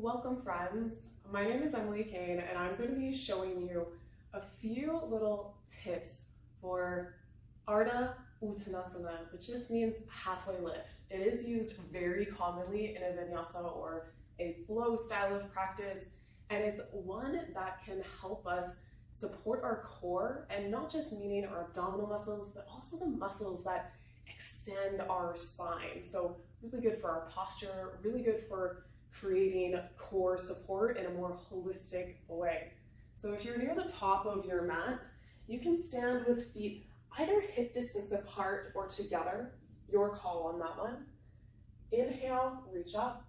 Welcome friends, my name is Emily Kane and I'm going to be showing you a few little tips for Ardha Uttanasana, which just means halfway lift. It is used very commonly in a vinyasa or a flow style of practice, and it's one that can help us support our core, and not just meaning our abdominal muscles, but also the muscles that extend our spine. So really good for our posture, really good for creating core support in a more holistic way. So if you're near the top of your mat, you can stand with feet either hip distance apart or together. Your call on that one. Inhale, reach up.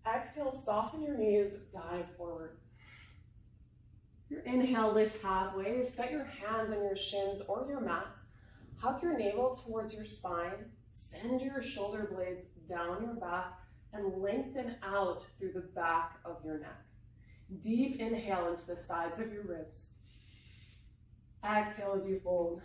Exhale, soften your knees, dive forward. Your inhale, lift halfway. Set your hands on your shins or your mat. Hug your navel towards your spine. Send your shoulder blades down your back and lengthen out through the back of your neck. Deep inhale into the sides of your ribs. Exhale as you fold.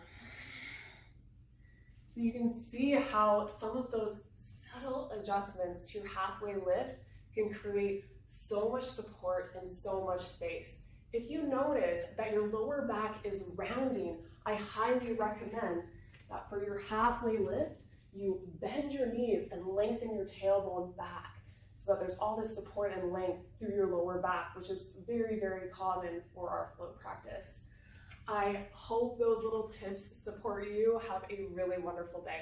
So you can see how some of those subtle adjustments to your halfway lift can create so much support and so much space. If you notice that your lower back is rounding, I highly recommend that for your halfway lift, you bend your knees and lengthen your tailbone back so that there's all this support and length through your lower back, which is very, very common for our flow practice. I hope those little tips support you. Have a really wonderful day.